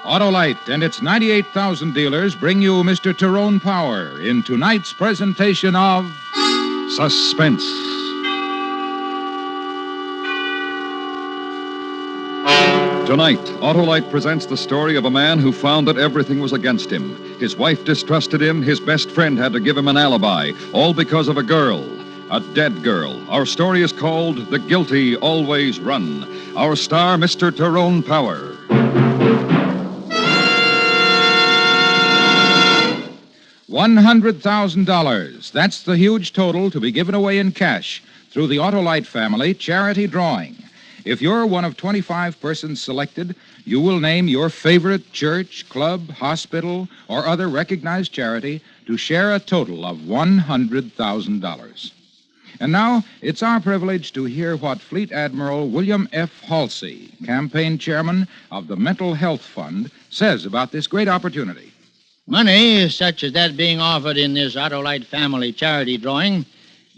Autolite and its 98,000 dealers bring you Mr. Tyrone Power in tonight's presentation of Suspense. Tonight, Autolite presents the story of a man who found that everything was against him. His wife distrusted him. His best friend had to give him an alibi, all because of a girl, a dead girl. Our story is called The Guilty Always Run. Our star, Mr. Tyrone Power. $100,000. That's the huge total to be given away in cash through the Autolite family charity drawing. If you're one of 25 persons selected, you will name your favorite church, club, hospital, or other recognized charity to share a total of $100,000. And now, it's our privilege to hear what Fleet Admiral William F. Halsey, campaign chairman of the Mental Health Fund, says about this great opportunity. Money, such as that being offered in this Autolite family charity drawing,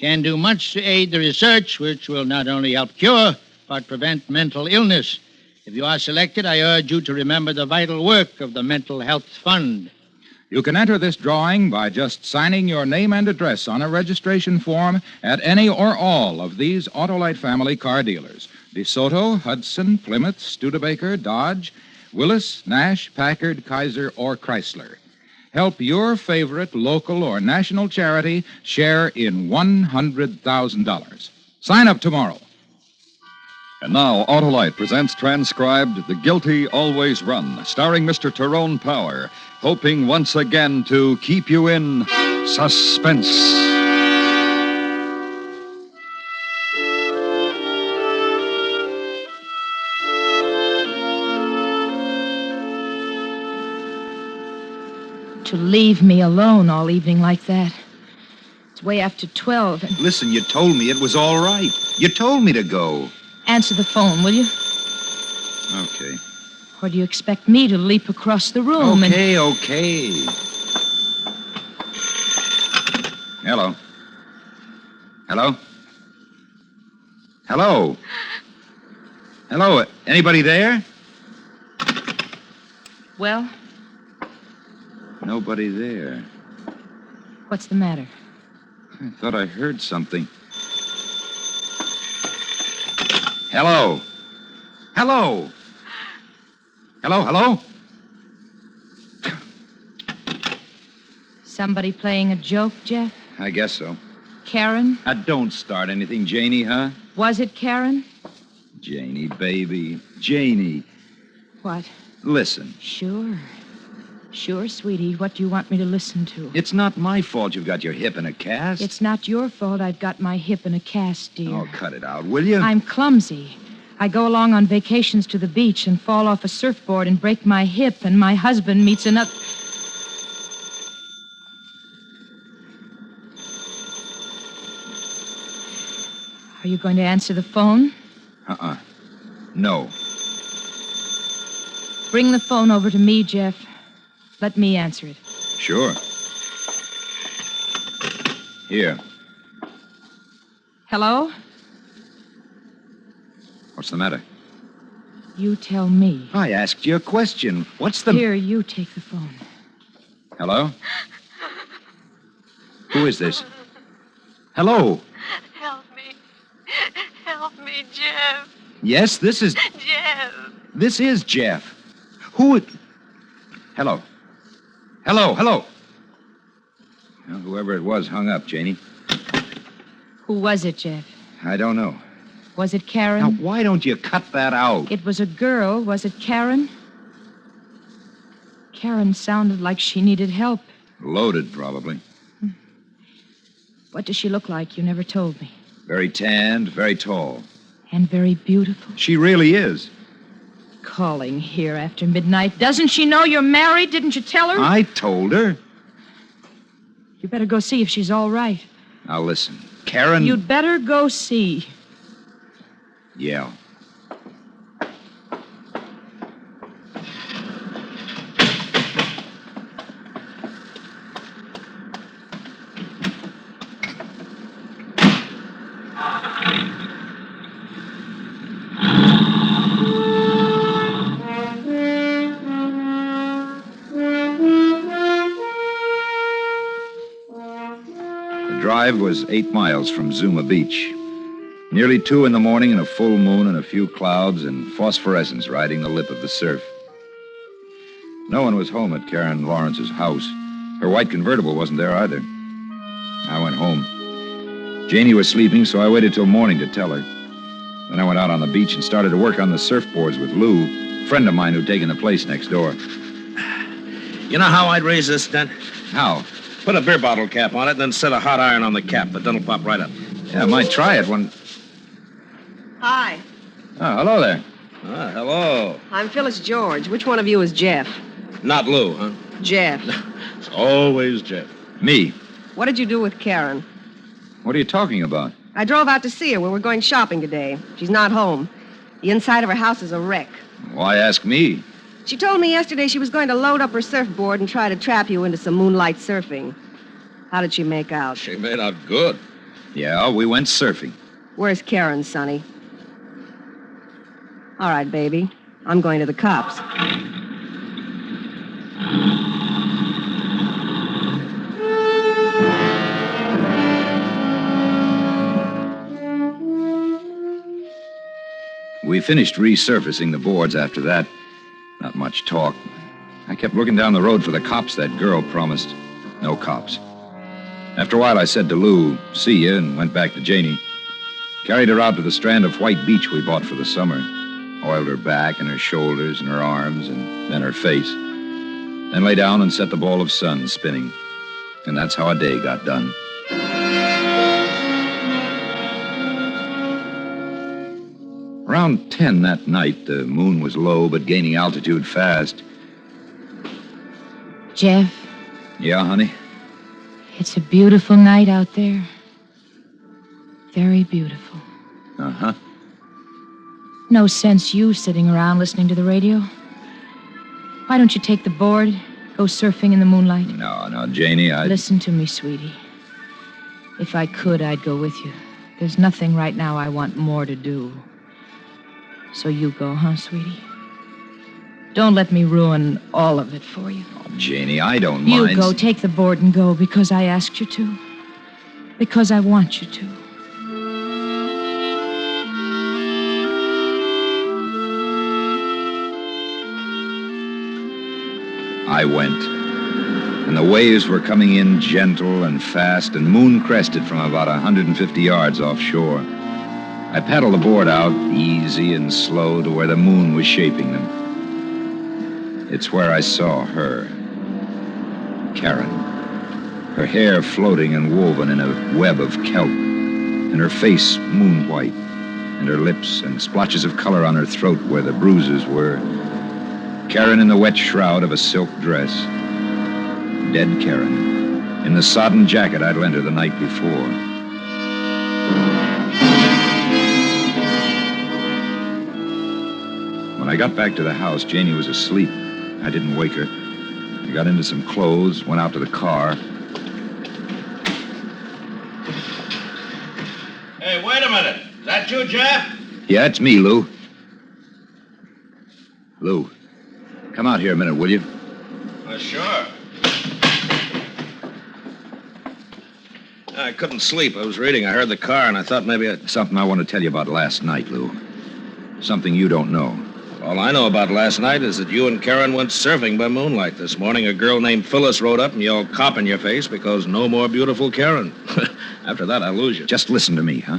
can do much to aid the research, which will not only help cure, but prevent mental illness. If you are selected, I urge you to remember the vital work of the Mental Health Fund. You can enter this drawing by just signing your name and address on a registration form at any or all of these Autolite family car dealers: DeSoto, Hudson, Plymouth, Studebaker, Dodge, Willis, Nash, Packard, Kaiser, or Chrysler. Help your favorite local or national charity share in $100,000. Sign up tomorrow. And now, Autolite presents transcribed The Guilty Always Run, starring Mr. Tyrone Power, hoping once again to keep you in suspense. To leave me alone all evening like that. It's way after 12. And... Listen, you told me it was all right. You told me to go. Answer the phone, will you? Okay. Or do you expect me to leap across the room Okay. Hello? Hello? Hello? Hello? Anybody there? Well, Nobody there. what's the matter? I thought I heard something. Hello? Hello? Hello? Somebody playing a joke, Jeff? I guess so. Karen? Don't start anything, Janie, huh? Was it Karen? Janie, baby. Janie. What? Listen, Sure, sweetie. What do you want me to listen to? it's not my fault you've got your hip in a cast. It's not your fault I've got my hip in a cast, dear. Oh, cut it out, will you? I'm clumsy. I go along on vacations to the beach and fall off a surfboard and break my hip, and my husband meets another... Are you going to answer the phone? No. Bring the phone over to me, Jeff. Let me answer it. Sure. Here. Hello? What's the matter? You tell me. I asked you a question. What's the... Here, you take the phone. Hello? Who is this? Hello? Help me. Help me, Jeff. Yes, this is... Jeff. This is Jeff. Who... Hello? Hello? Well, whoever it was hung up, Janie. Who was it, Jeff? I don't know. Was it Karen? Now, why don't you cut that out? It was a girl. Was it Karen? Karen sounded like she needed help. Loaded, probably. What does she look like? You never told me. Very tanned, very tall. And very beautiful. She really is. Calling here after midnight. Doesn't she know you're married? Didn't you tell her? I told her. You better go see if she's all right. Now, listen. Karen... You'd better go see. Yeah. drive was 8 miles from Zuma Beach. Nearly 2 in the morning and a full moon and a few clouds and phosphorescence riding the lip of the surf. No one was home at Karen Lawrence's house. Her white convertible wasn't there either. I went home. Janie was sleeping, so I waited till morning to tell her. Then I went out on the beach and started to work on the surfboards with Lou, a friend of mine who'd taken the place next door. You know how I'd raise this dent? How? Put a beer bottle cap on it, then set a hot iron on the cap. The dent will pop right up. Yeah, I might try it when... Hi, Oh, hello there. Ah, hello. I'm Phyllis George. Which one of you is Jeff? Not Lou, huh? Jeff. It's always Jeff. Me. What did you do with Karen? What are you talking about? I drove out to see her. We were going shopping today. She's not home. The inside of her house is a wreck. Why ask me? She told me yesterday she was going to load up her surfboard and try to trap you into some moonlight surfing. How did she make out? She made out good. Yeah, we went surfing. Where's Karen, Sonny? All right, baby. I'm going to the cops. We finished resurfacing the boards after that. Not much talk. I kept looking down the road for the cops that girl promised. No cops. After a while, I said to Lou, see ya, and went back to Janie. Carried her out to the strand of white beach we bought for the summer. Oiled her back and her shoulders and her arms and then her face. Then lay down and set the ball of sun spinning. And that's how a day got done. Around 10 that night, the moon was low but gaining altitude fast. Jeff, Yeah, honey? it's a beautiful night out there. Very beautiful. Uh-huh. No sense you sitting around listening to the radio. Why don't you take the board, go surfing in the moonlight? No, Janie, Listen to me, sweetie. If I could, I'd go with you. There's nothing right now I want more to do. So you go, huh, sweetie? Don't let me ruin all of it for you. Oh, Janie, I don't You mind. go, take the board and go because I asked you to. Because I want you to. I went. And the waves were coming in gentle and fast and moon-crested from about 150 yards offshore. I paddled the board out, easy and slow, to where the moon was shaping them. It's where I saw her. Karen. Her hair floating and woven in a web of kelp, and her face moon-white, and her lips and splotches of color on her throat where the bruises were. Karen in the wet shroud of a silk dress. Dead Karen, in the sodden jacket I'd lent her the night before. When I got back to the house, Janie was asleep. I didn't wake her. I got into some clothes, went out to the car. Hey, wait a minute. Is that you, Jeff? Yeah, it's me, Lou. Lou, come out here a minute, will you? Sure. I couldn't sleep. I was reading. I heard the car, and I thought maybe Something I want to tell you about last night, Lou. Something you don't know. All I know about last night is that you and Karen went surfing by moonlight. This morning, a girl named Phyllis rode up and yelled cop in your face because no more beautiful Karen. After that, I lose you. Just listen to me, huh?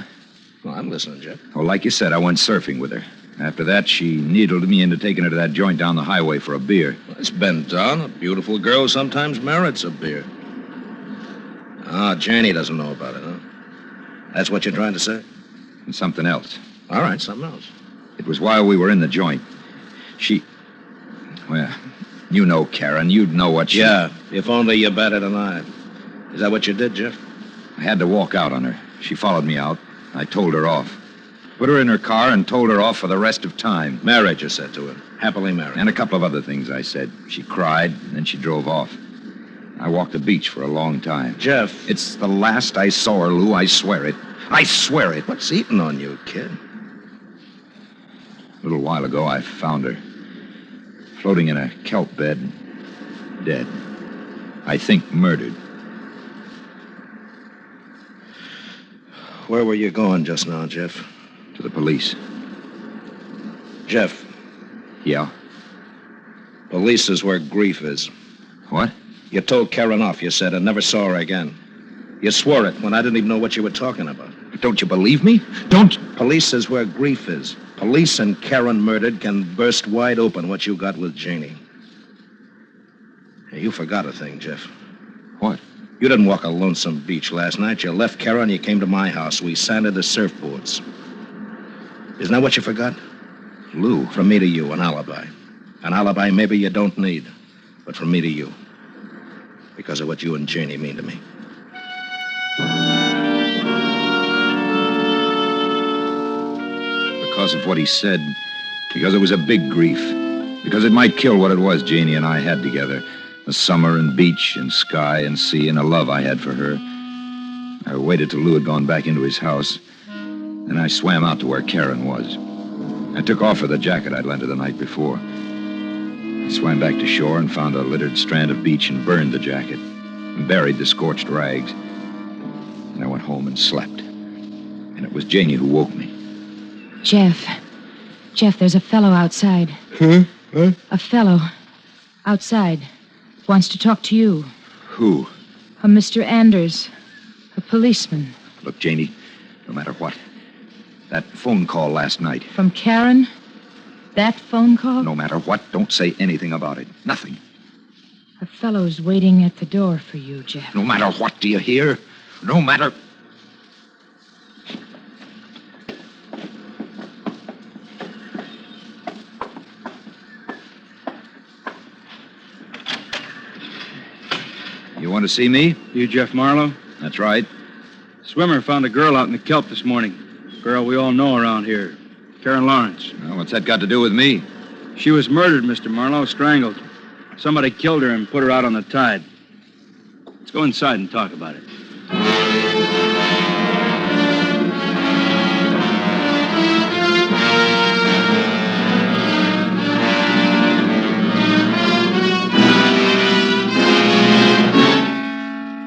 Well, I'm listening, Jeff. Well, like you said, I went surfing with her. After that, she needled me into taking her to that joint down the highway for a beer. Well, it's been done. A beautiful girl sometimes merits a beer. Ah, Janie doesn't know about it, huh? That's what you're trying to say? And something else. All right, something else. It was while we were in the joint. Well, you know Karen. You'd know what she... Yeah, if only you batted an eye. Is that what you did, Jeff? I had to walk out on her. She followed me out. I told her off. Put her in her car and told her off for the rest of time. Married, you said to her. Happily married. And a couple of other things I said. She cried, and then she drove off. I walked the beach for a long time. Jeff. It's the last I saw her, Lou. I swear it. I swear it. What's eating on you, kid? A little while ago, I found her. Floating in a kelp bed. Dead. I think murdered. Where were you going just now, Jeff? To the police. Jeff, Yeah? police is where grief is. What? You told Karen off, you said, and never saw her again. You swore it when I didn't even know what you were talking about. Don't you believe me? Don't... Police is where grief is. Police and Karen murdered can burst wide open what you got with Janie. Hey, you forgot a thing, Jeff. What? You didn't walk a lonesome beach last night. You left Karen, you came to my house. We sanded the surfboards. Isn't that what you forgot? Lou. From me to you, an alibi. An alibi maybe you don't need, but from me to you. Because of what you and Janie mean to me. Because of what he said. Because it was a big grief. Because it might kill what it was Janie and I had together. The summer and beach and sky and sea and a love I had for her. I waited till Lou had gone back into his house. Then I swam out to where Karen was. I took off her the jacket I'd lent her the night before. I swam back to shore and found a littered strand of beach and burned the jacket and buried the scorched rags. And I went home and slept. And it was Janie who woke me. Jeff, there's a fellow outside. Huh? A fellow outside wants to talk to you. Who? A Mr. Anders, a policeman. Look, Janie, no matter what, that phone call last night, From Karen? That phone call? no matter what, don't say anything about it. Nothing. A fellow's waiting at the door for you, Jeff. No matter what, do you hear? No matter... You want to see me? You Jeff Marlowe? That's right. Swimmer found a girl out in the kelp this morning. Girl we all know around here. Karen Lawrence. Well, what's that got to do with me? She was murdered, Mr. Marlowe, strangled. Somebody killed her and put her out on the tide. Let's go inside and talk about it.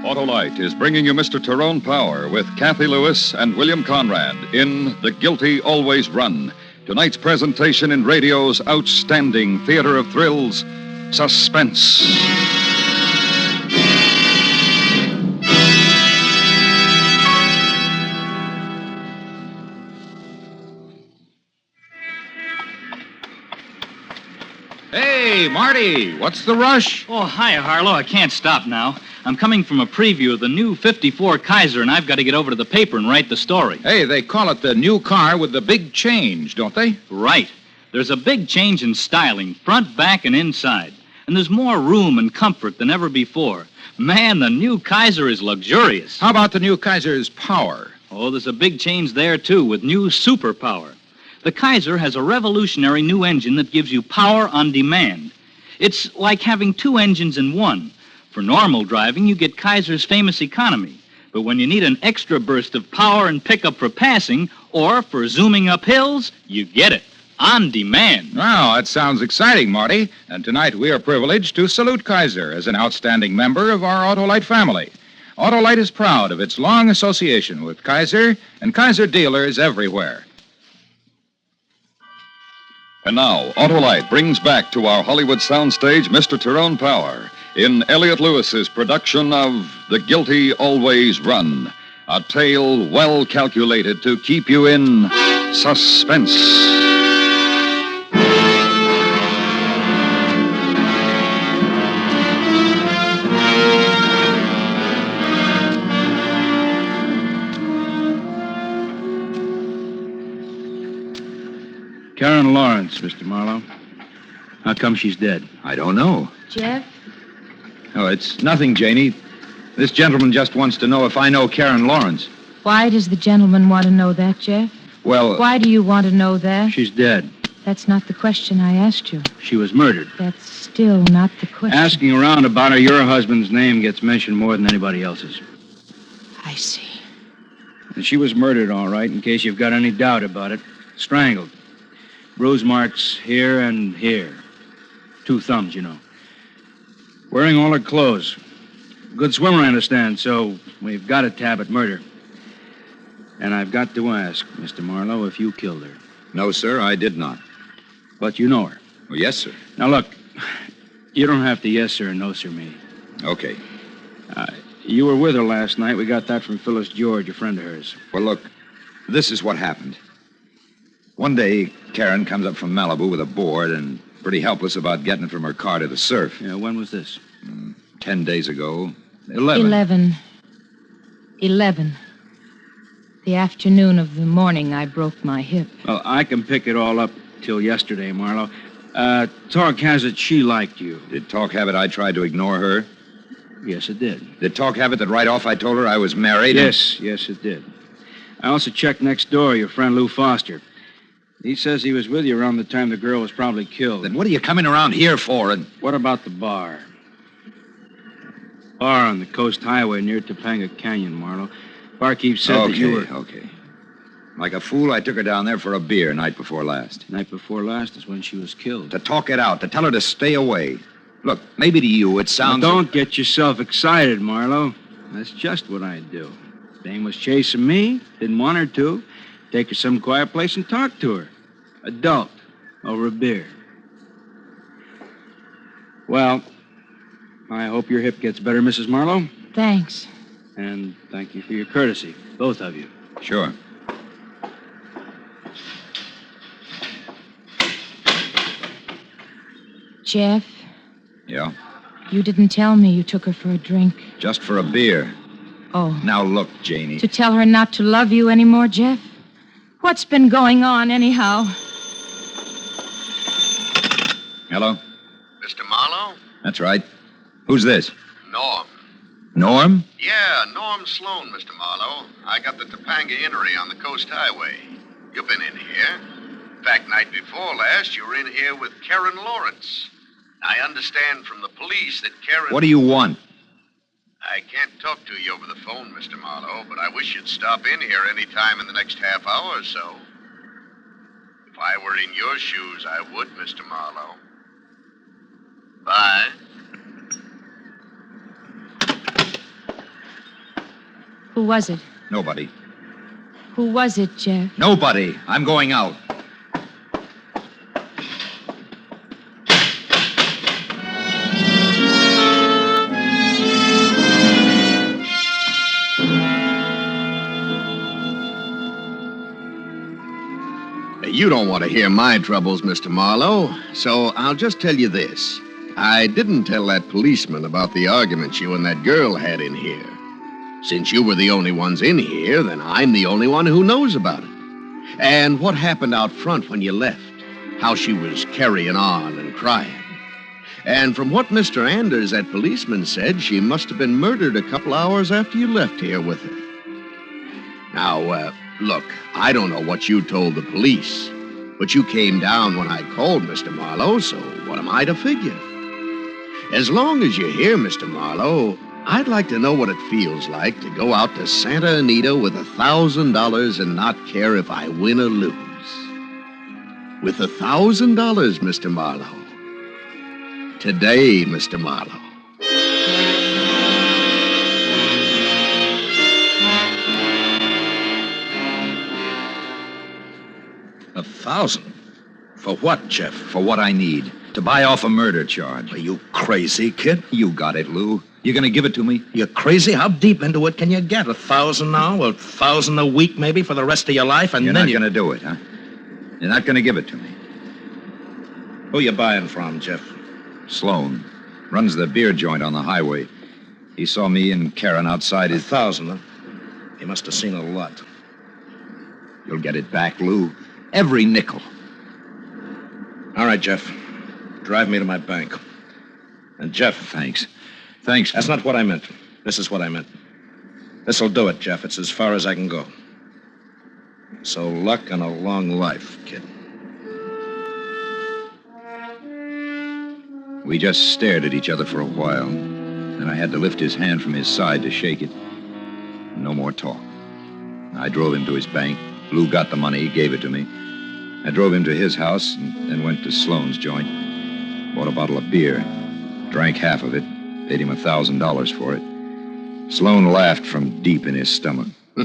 Autolite is bringing you Mr. Tyrone Power with Kathy Lewis and William Conrad in The Guilty Always Run. Tonight's presentation in radio's outstanding theater of thrills, Suspense. Hey, Marty, what's the rush? Oh, hi, Harlow. I can't stop now. I'm coming from a preview of the new 54 Kaiser, and I've got to get over to the paper and write the story. Hey, they call it the new car with the big change, don't they? Right. There's a big change in styling, front, back, and inside. And there's more room and comfort than ever before. Man, the new Kaiser is luxurious. How about the new Kaiser's power? Oh, there's a big change there, too, with new superpower. The Kaiser has a revolutionary new engine that gives you power on demand. It's like having two engines in one. For normal driving, you get Kaiser's famous economy. But when you need an extra burst of power and pickup for passing, or for zooming up hills, you get it. On demand. Wow, that sounds exciting, Marty. And tonight we are privileged to salute Kaiser as an outstanding member of our Autolite family. Autolite is proud of its long association with Kaiser and Kaiser dealers everywhere. And now, Autolite brings back to our Hollywood soundstage Mr. Tyrone Power in Elliot Lewis's production of The Guilty Always Run, a tale well calculated to keep you in suspense. Karen Lawrence, Mr. Marlowe. How come she's dead? I don't know. Jeff? Oh, it's nothing, Janie. This gentleman just wants to know if I know Karen Lawrence. Why does the gentleman want to know that, Jeff? Well, Why do you want to know that? She's dead. That's not the question I asked you. She was murdered. That's still not the question. Asking around about her, your husband's name gets mentioned more than anybody else's. I see. And she was murdered, all right, in case you've got any doubt about it. Strangled. Bruise marks here and here. 2 thumbs, you know. Wearing all her clothes. Good swimmer, I understand, so we've got a tab at murder. And I've got to ask, Mr. Marlowe, if you killed her. No, sir, I did not. But you know her. Well, yes, sir. Now, look, you don't have to yes, sir, and no, sir, me. Okay. You were with her last night. We got that from Phyllis George, a friend of hers. Well, look, this is what happened. One day, Karen comes up from Malibu with a board and pretty helpless about getting it from her car to the surf. Yeah, when was this? 10 days ago. 11. The afternoon of the morning I broke my hip. Well, I can pick it all up till yesterday, Marlowe. Talk has it she liked you. Did talk have it I tried to ignore her? Yes, it did. Did talk have it that right off I told her I was married? Yes, it did. I also checked next door, your friend Lou Foster. He says he was with you around the time the girl was probably killed. Then what are you coming around here for? And what about the bar? Bar on the Coast Highway near Topanga Canyon, Marlowe. Barkeep said that you were... Okay. Like a fool, I took her down there for a beer night before last. Night before last is when she was killed. To talk it out, to tell her to stay away. Look, maybe to you it sounds... Now, don't get yourself excited, Marlowe. That's just what I'd do. Dame was chasing me, didn't want her to. Take her some quiet place and talk to her. Adult, over a beer. Well, I hope your hip gets better, Mrs. Marlowe. Thanks. And thank you for your courtesy, both of you. Sure. Jeff, Yeah? you didn't tell me you took her for a drink. Just for a beer. Oh. Now look, Janie. To tell her not to love you anymore, Jeff? What's been going on, anyhow? Hello? Mr. Marlowe? That's right. Who's this? Norm. Norm? Yeah, Norm Sloan, Mr. Marlowe. I got the Topanga Eatery on the Coast Highway. You've been in here. In fact, night before last, you were in here with Karen Lawrence. I understand from the police that Karen... What do you want? I can't talk to you over the phone, Mr. Marlowe, but I wish you'd stop in here any time in the next half hour or so. If I were in your shoes, I would, Mr. Marlowe. Bye. Who was it? Nobody. Who was it, Jeff? Nobody. I'm going out. You don't want to hear my troubles, Mr. Marlowe, so I'll just tell you this. I didn't tell that policeman about the argument you and that girl had in here. Since you were the only ones in here, then I'm the only one who knows about it. And what happened out front when you left. How she was carrying on and crying. And from what Mr. Anders, that policeman, said, she must have been murdered a couple hours after you left here with her. Now, look, I don't know what you told the police, but you came down when I called, Mr. Marlowe, so what am I to figure? As long as you're here, Mr. Marlowe, I'd like to know what it feels like to go out to Santa Anita with $1,000 and not care if I win or lose. With $1,000, Mr. Marlowe. Today, Mr. Marlowe. 1,000? For what, Jeff? For what I need. To buy off a murder charge. Are you crazy, kid? You got it, Lou. You gonna give it to me? You're crazy? How deep into it can you get? 1,000 now? 1,000 a week, maybe, for the rest of your life? And You're then not gonna do it, huh? You're not gonna give it to me. Who you buying from, Jeff? Sloan. Runs the beer joint on the highway. He saw me and Karen outside his... 1,000, huh? He must have seen a lot. You'll get it back, Lou. Every nickel. All right, Jeff. Drive me to my bank. And Jeff... Thanks. Thanks. That's not what I meant. This is what I meant. This'll do it, Jeff. It's as far as I can go. So luck and a long life, kid. We just stared at each other for a while. Then I had to lift his hand from his side to shake it. No more talk. I drove him to his bank. Lou got the money, gave it to me. I drove him to his house and then went to Sloan's joint. Bought a bottle of beer. Drank half of it. Paid him $1,000 for it. Sloan laughed from deep in his stomach. Hello?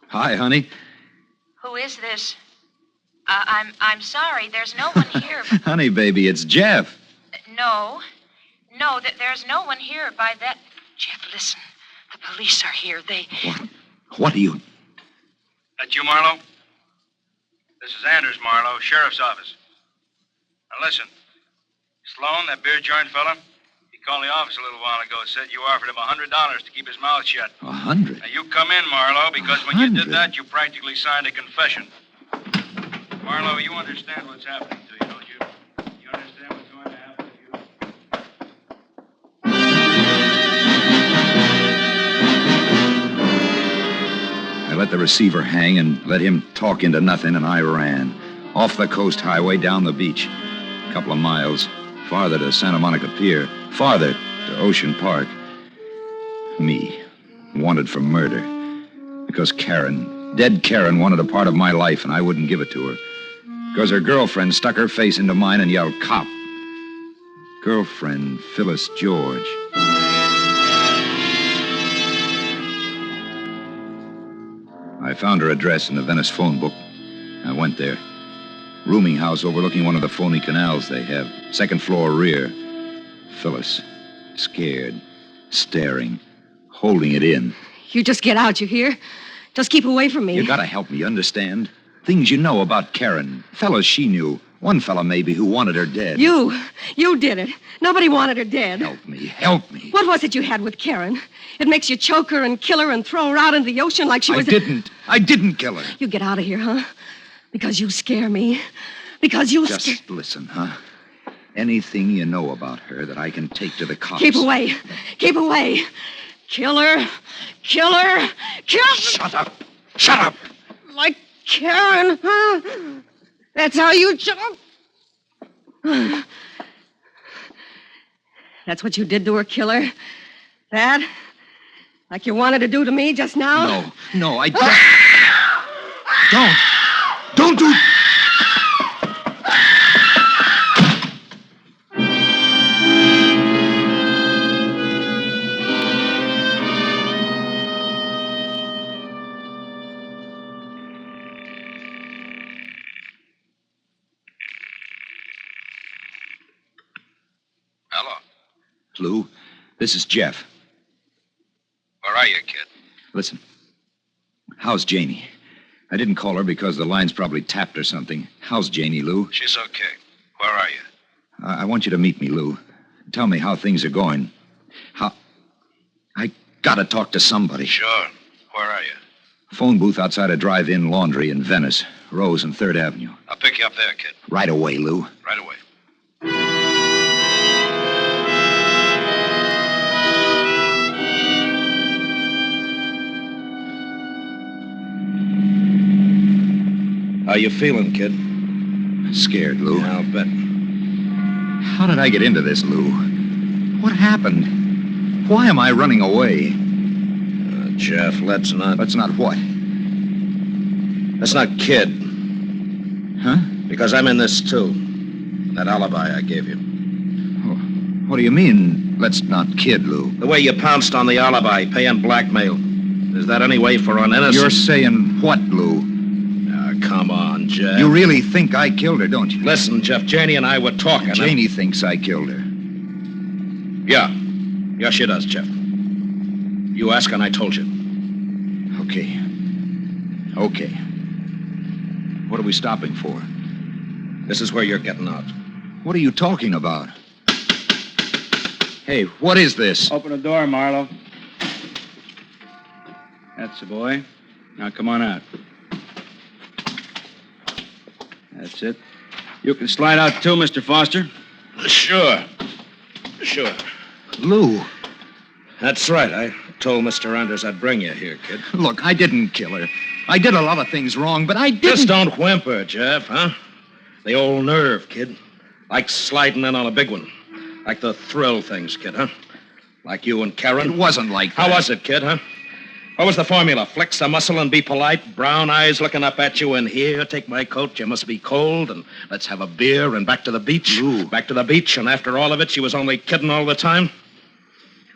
Hi, honey. Who is this? I'm sorry. There's no one here. Honey, baby, it's Jeff. No. There's no one here by that. Jeff, listen. The police are here. What are you... That you, Marlowe? This is Anders, Marlowe, Sheriff's Office. Now listen, Sloan, that beer joint fella, he called the office a little while ago, said you offered him $100 to keep his mouth shut. 100? Now you come in, Marlowe, because when you did that, you practically signed a confession. Marlowe, you understand what's happening to you, don't you? You understand what's going to happen to you? I let the receiver hang and let him talk into nothing, and I ran. Off the coast highway, down the beach. A couple of miles. Farther to Santa Monica Pier. Farther to Ocean Park. Me. Wanted for murder. Because Karen, dead Karen, wanted a part of my life, and I wouldn't give it to her. Because her girlfriend stuck her face into mine and yelled, "Cop." Girlfriend, Phyllis George. I found her address in the Venice phone book. I went there. Rooming house overlooking one of the phony canals they have. Second floor rear. Phyllis. Scared. Staring. Holding it in. You just get out, you hear? Just keep away from me. You gotta help me, understand? Things you know about Karen. Fellas she knew. One fella maybe who wanted her dead. You did it. Nobody wanted her dead. Help me. What was it you had with Karen? It makes you choke her and kill her and throw her out into the ocean like she was... I didn't kill her. You get out of here, huh? Because you scare me. Because you Just listen, huh? Anything you know about her that I can take to the cops. Keep away. Keep away. Kill her. Kill her. Kill her. Shut up. Shut up. Like Karen, huh? That's how you jump. That's what you did to her, killer? That? Like you wanted to do to me just now? No, I don't. Don't do... Hello. Lou, this is Jeff. Where are you, kid? Listen, how's Janie? I didn't call her because the line's probably tapped or something. How's Janie, Lou? She's okay. Where are you? I want you to meet me, Lou. Tell me how things are going. I gotta talk to somebody. Sure. Where are you? Phone booth outside a drive-in laundry in Venice. Rose and 3rd Avenue. I'll pick you up there, kid. Right away, Lou. Right away. How you feeling, kid? Scared, Lou. Yeah, I'll bet. How did I get into this, Lou? What happened? Why am I running away? Jeff, let's not... Let's not what? Let's not kid. Huh? Because I'm in this, too. That alibi I gave you. What do you mean, let's not kid, Lou? The way you pounced on the alibi, paying blackmail. Is that any way for an innocent... You're saying what, Lou? Come on, Jeff. You really think I killed her, don't you? Listen, Jeff, Janie and I were talking. Janie thinks I killed her. Yeah. Yeah, she does, Jeff. You ask and I told you. Okay. What are we stopping for? This is where you're getting out. What are you talking about? Hey, what is this? Open the door, Marlowe. That's the boy. Now come on out. That's it. You can slide out too, Mr. Foster. Sure. Lou. That's right. I told Mr. Anders I'd bring you here, kid. Look, I didn't kill her. I did a lot of things wrong, but I didn't... Just don't whimper, Jeff, huh? The old nerve, kid. Like sliding in on a big one. Like the thrill things, kid, huh? Like you and Karen. It wasn't like that. How was it, kid, huh? What was the formula? Flex the muscle and be polite, brown eyes looking up at you, and here, take my coat, you must be cold, and let's have a beer, and back to the beach. Lou. Back to the beach, and after all of it, she was only kidding all the time?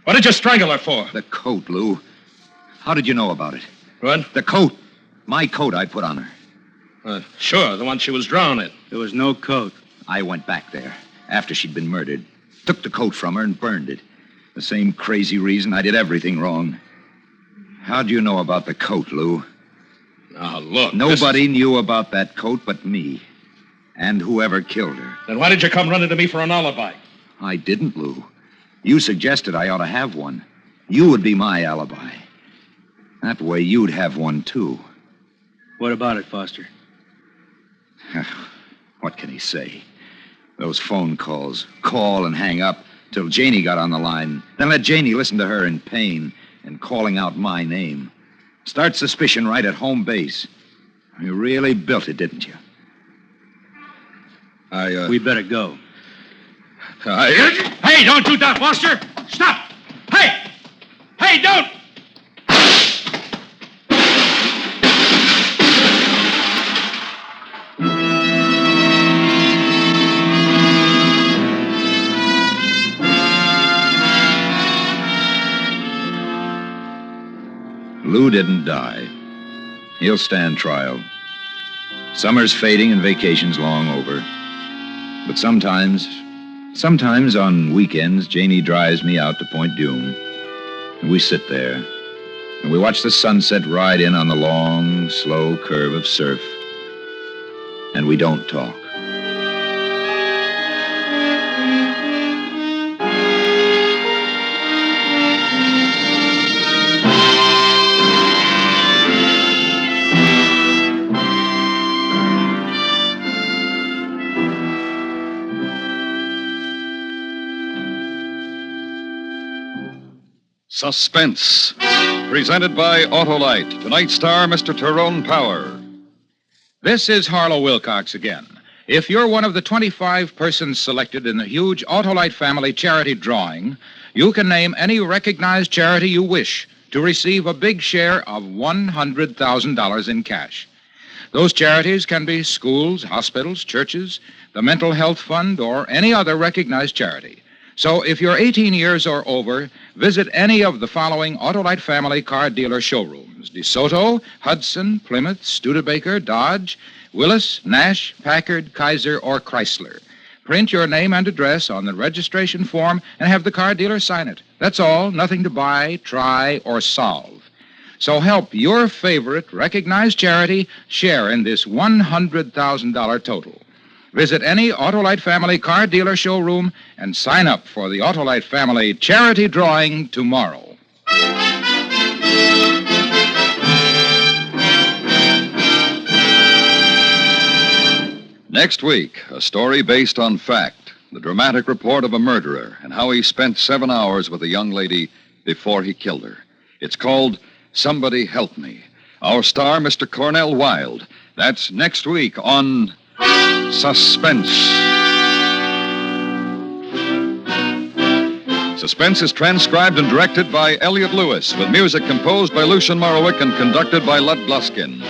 What did you strangle her for? The coat, Lou. How did you know about it? What? The coat. My coat I put on her. Sure, the one she was drowned in. There was no coat. I went back there after she'd been murdered, took the coat from her and burned it. The same crazy reason I did everything wrong. How'd you know about the coat, Lou? Now, look. Nobody knew about that coat but me. And whoever killed her. Then why did you come running to me for an alibi? I didn't, Lou. You suggested I ought to have one. You would be my alibi. That way you'd have one, too. What about it, Foster? What can he say? Those phone calls. Call and hang up till Janie got on the line. Then let Janie listen to her in pain and calling out my name. Start suspicion right at home base. You really built it, didn't you? We better go. Hey, don't do that, Foster! Stop! Hey! Hey, don't! Lou didn't die. He'll stand trial. Summer's fading and vacation's long over. But sometimes on weekends, Janie drives me out to Point Dume. And we sit there. And we watch the sunset ride in on the long, slow curve of surf. And we don't talk. Suspense, presented by Autolite. Tonight's star, Mr. Tyrone Power. This is Harlow Wilcox again. If you're one of the 25 persons selected in the huge Autolite family charity drawing, you can name any recognized charity you wish to receive a big share of $100,000 in cash. Those charities can be schools, hospitals, churches, the Mental Health Fund, or any other recognized charity. So if you're 18 years or over, visit any of the following Autolite family car dealer showrooms: DeSoto, Hudson, Plymouth, Studebaker, Dodge, Willis, Nash, Packard, Kaiser, or Chrysler. Print your name and address on the registration form and have the car dealer sign it. That's all. Nothing to buy, try, or solve. So help your favorite recognized charity share in this $100,000 total. Visit any Autolite family car dealer showroom and sign up for the Autolite family charity drawing tomorrow. Next week, a story based on fact. The dramatic report of a murderer and how he spent 7 hours with a young lady before he killed her. It's called Somebody Help Me. Our star, Mr. Cornell Wilde. That's next week on Suspense. Suspense is transcribed and directed by Elliot Lewis, with music composed by Lucian Morowick and conducted by Lud Gluskin.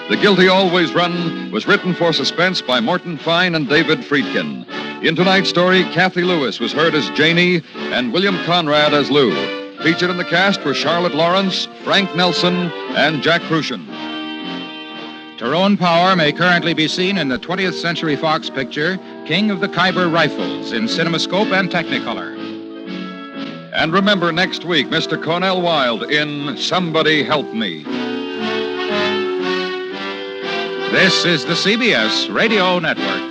The Guilty Always Run was written for Suspense by Morton Fine and David Friedkin. In tonight's story, Kathy Lewis was heard as Janie and William Conrad as Lou. Featured in the cast were Charlotte Lawrence, Frank Nelson, and Jack Crucian. Tyrone Power may currently be seen in the 20th Century Fox picture, King of the Khyber Rifles, in CinemaScope and Technicolor. And remember, next week, Mr. Cornell Wilde in Somebody Help Me. This is the CBS Radio Network.